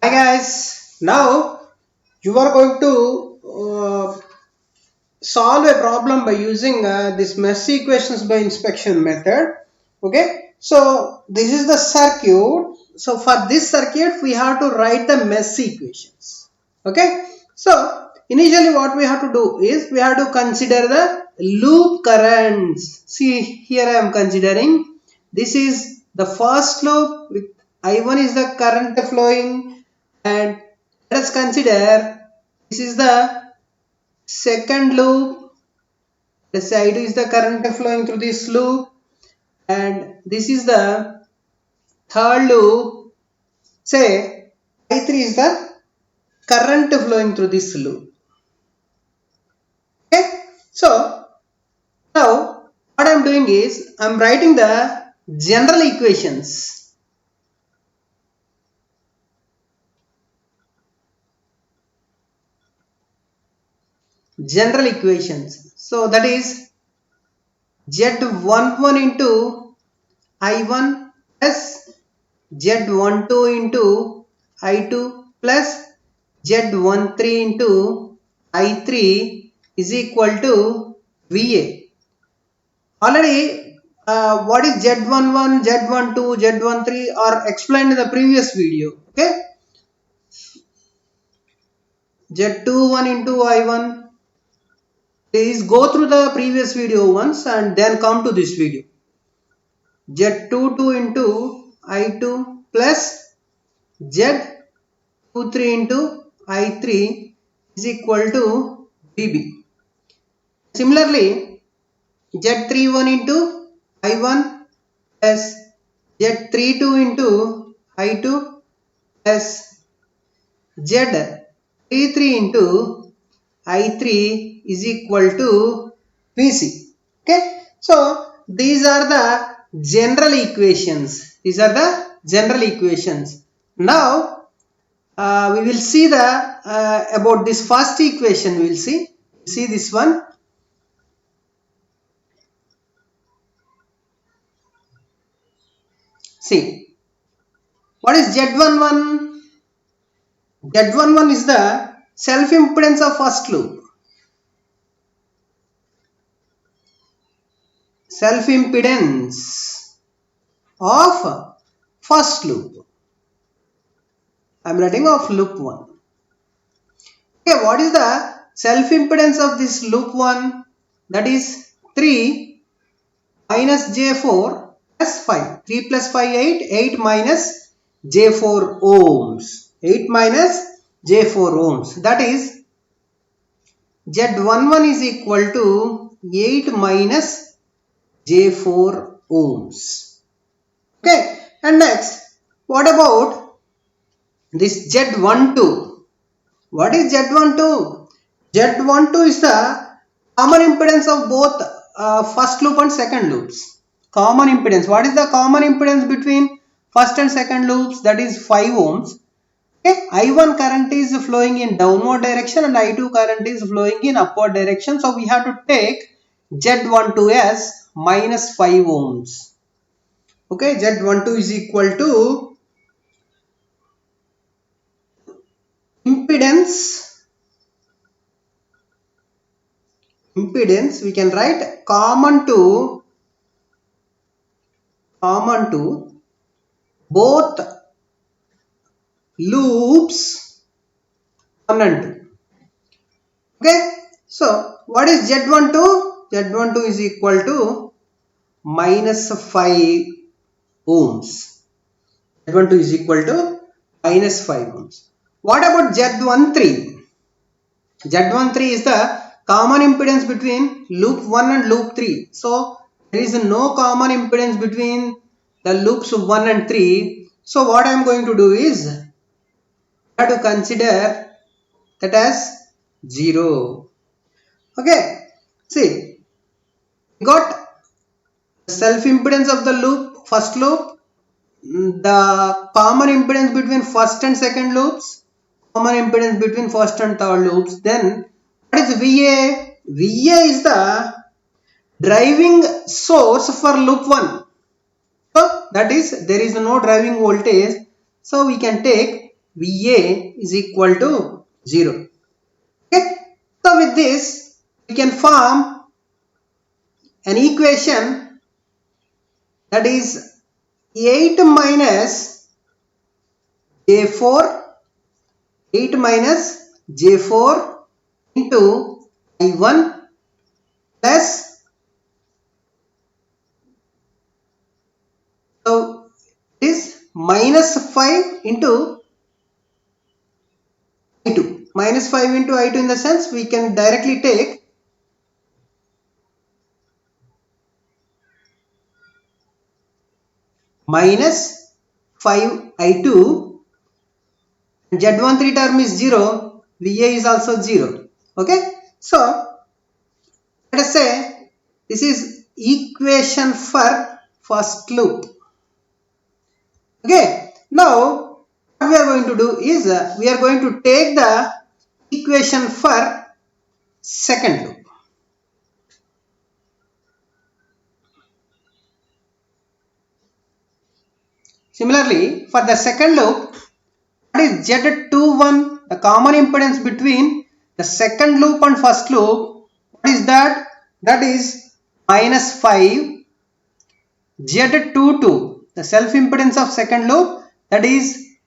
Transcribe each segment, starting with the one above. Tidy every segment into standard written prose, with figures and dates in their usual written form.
Hi guys, now you are going to solve a problem by using this mesh equations by inspection method. Okay, so this is the circuit. So for this circuit we have to write the mesh equations. Okay, so initially what we have to do is we have to consider the loop currents. See here I am considering this is the first loop with I1 is the current flowing, and let us consider this is the second loop. Let's say I2 is the current flowing through this loop, and this is the third loop. Say I3 is the current flowing through this loop. Okay, so now what I am doing is I am writing the general equations. General equations. So that is Z11 into I1 plus Z12 into I2 plus Z13 into I3 is equal to VA. Already what is Z11, Z12, Z13 are explained in the previous video. Okay, Z21 into I1. Please go through the previous video once and then come to this video. Z22 into I2 plus Z23 into I3 is equal to VB. Similarly, Z31 into I1 plus Z32 into I2 plus Z33 into I3 is equal to VC. Okay, so these are the general equations. These are the general equations. Now we will see the about this first equation. We will see this one. See, what is Z11? Z11 is the self impedance of first loop. Self impedance of first loop. I am writing of loop 1. Okay, what is the self impedance of this loop 1? That is 3 minus J4 plus 5. 3 plus 5, 8. 8 minus J4 ohms. 8 minus J4 ohms. That is Z11 is equal to 8 minus J4 ohms. Okay, and next, what about this Z12? What is Z12? Z12 is the common impedance of both first loop and second loops. Common impedance. What is the common impedance between first and second loops? That is 5 ohms. Okay. I1 current is flowing in downward direction and I2 current is flowing in upward direction. So we have to take Z12 as minus 5 ohms. Okay, Z12 is equal to impedance we can write common to both loops 1 and 2. Okay, so what is Z12? Z12 is equal to minus 5 ohms. Z12 is equal to minus 5 ohms. What about Z13? Z13 is the common impedance between loop 1 and loop 3. So there is no common impedance between the loops 1 and 3. So what I am going to do is I have to consider that as 0. Okay, see, we got self impedance of the loop, first loop, the common impedance between first and second loops, common impedance between first and third loops. Then what is VA? VA is the driving source for loop 1. So that is there is no driving voltage. So we can take VA is equal to 0. Okay. So with this we can form an equation that is 8 minus J4 8 minus J4 into I1 plus, so it is minus 5 into I2. Minus 5 into I2 in the sense we can directly take minus 5 I2, Z13 term is 0, VA is also 0. Okay. So let us say this is equation for first loop. Okay. Now what we are going to do is we are going to take the equation for second loop. Similarly, for the second loop, what is Z21? The common impedance between the second loop and first loop, what is that? That is minus 5. Z22, the self impedance of second loop, that is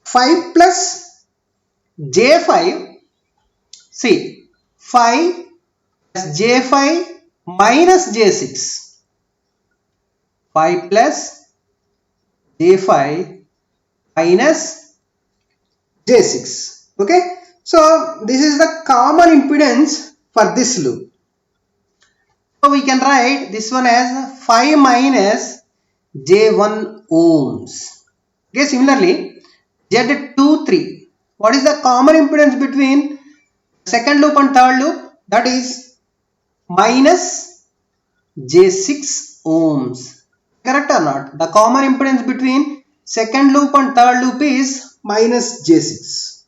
5 plus J5. See, 5 plus J5 minus J6. 5 plus J5 minus J6. Okay. So this is the common impedance for this loop. So we can write this one as 5 minus J1 ohms. Okay. Similarly, Z23. What is the common impedance between second loop and third loop? That is minus J6 ohms. Correct or not? The common impedance between second loop and third loop is minus J6.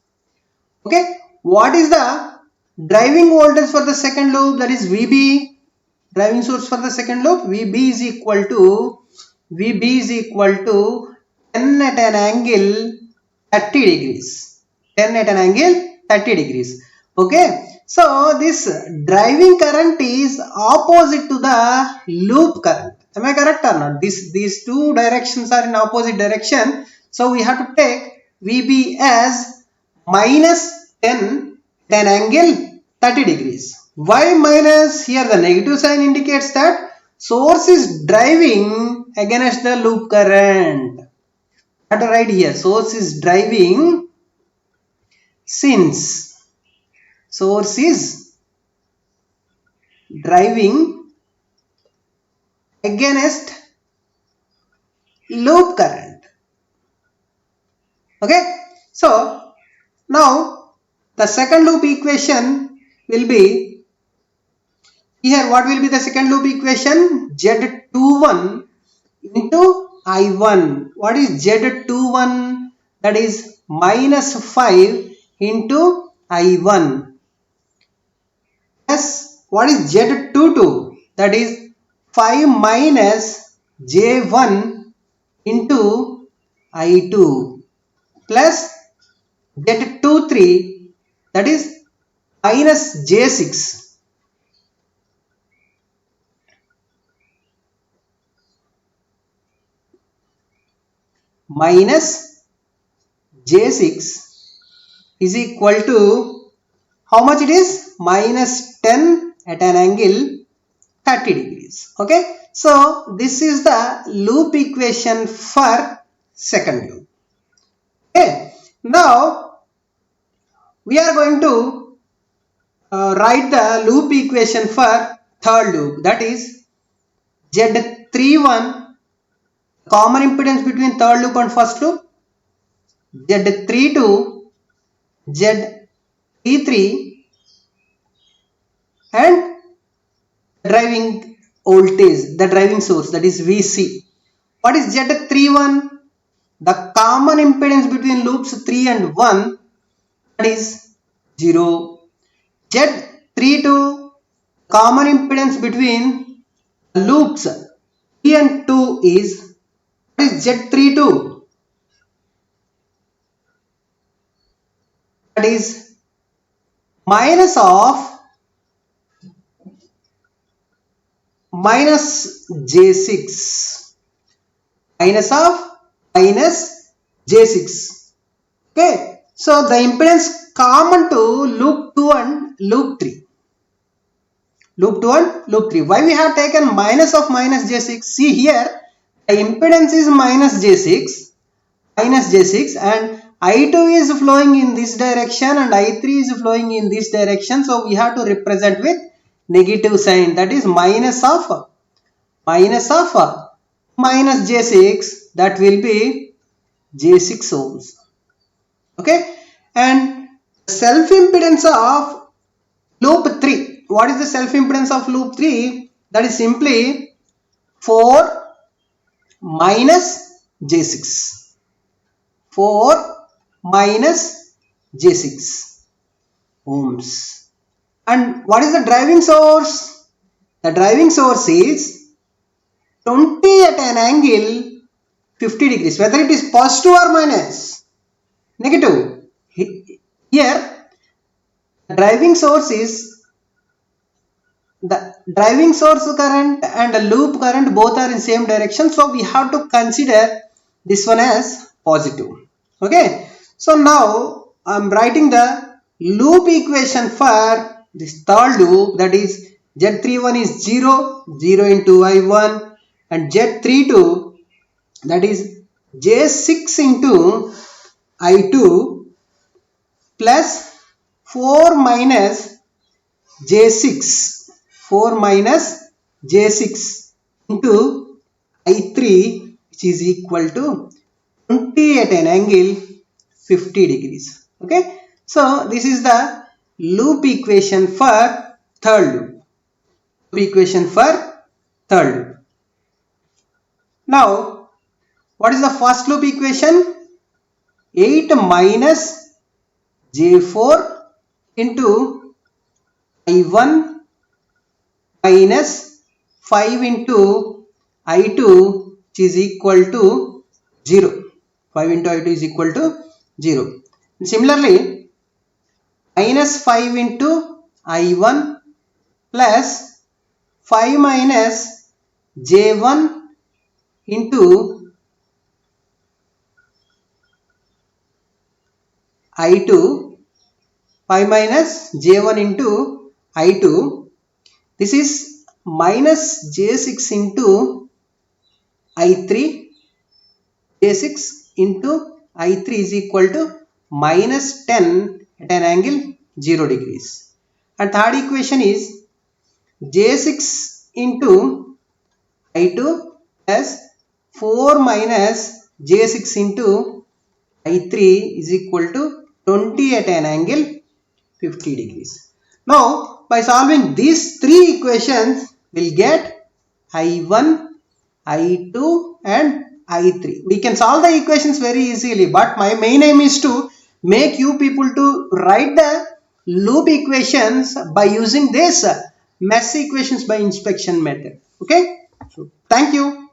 Okay. What is the driving voltage for the second loop? That is VB. Driving source for the second loop, VB is equal to 10 at an angle 30 degrees. 10 at an angle 30 degrees. Okay. So this driving current is opposite to the loop current. Am I correct or not? These two directions are in opposite direction. So we have to take VB as minus 10 at an angle 30 degrees. Why minus? Here the negative sign indicates that source is driving against the loop current. I have to write here, source is driving since source is driving against loop current. Okay. So now the second loop equation will be, here what will be the second loop equation? Z21 into I1. What is Z21? That is minus 5 into I1. Yes. What is Z22? That is 5 minus J1 into I2 plus Z23, that is minus J6. Minus J6 is equal to, how much it is? Minus 10 at an angle 30 degrees. Okay. So this is the loop equation for second loop. Okay. Now we are going to write the loop equation for third loop. That is Z31, common impedance between third loop and first loop, Z32, Z33, and driving voltage, the driving source, that is VC. What is Z31? The common impedance between loops 3 and 1, that is 0. Z32, common impedance between loops 3 and 2 is, what is Z32? that is minus of minus J6, minus of minus J6. Okay, so the impedance common to loop 2 and loop 3. Loop 2 and loop 3. Why we have taken minus of minus J6? See here, the impedance is minus J6 and I2 is flowing in this direction and I3 is flowing in this direction. So we have to represent with negative sign, that is minus of minus J6, that will be J6 ohms. Okay, and self impedance of loop 3. What is the self impedance of loop 3? That is simply 4 minus J6. 4 minus J6 ohms. And what is the driving source? The driving source is 20 at an angle 50 degrees. Whether it is positive or minus, negative. Here, the driving source current and the loop current both are in same direction. So we have to consider this one as positive. Okay. So now I am writing the loop equation for this third loop, that is Z31 is 0, 0 into I1, and Z32, that is J6 into I2 plus 4 minus J6 into I3, which is equal to 20 at an angle 50 degrees. Okay, so this is the loop equation for third loop. Now, what is the first loop equation? 8 minus J4 into I1 minus 5 into I2, which is equal to 0. 5 into I2 is equal to 0. And similarly, minus 5 into I1 plus 5 minus J1 into I2, 5 minus J1 into I2, this is minus J6 into I3, J6 into I3 is equal to minus 10 at an angle 0 degrees. And third equation is J6 into I2 plus 4 minus J6 into I3 is equal to 20 at an angle 50 degrees. Now, by solving these three equations, we'll get I1, I2 and I3. We can solve the equations very easily, but my main aim is to make you people to write the loop equations by using this mesh equations by inspection method. Okay, so thank you.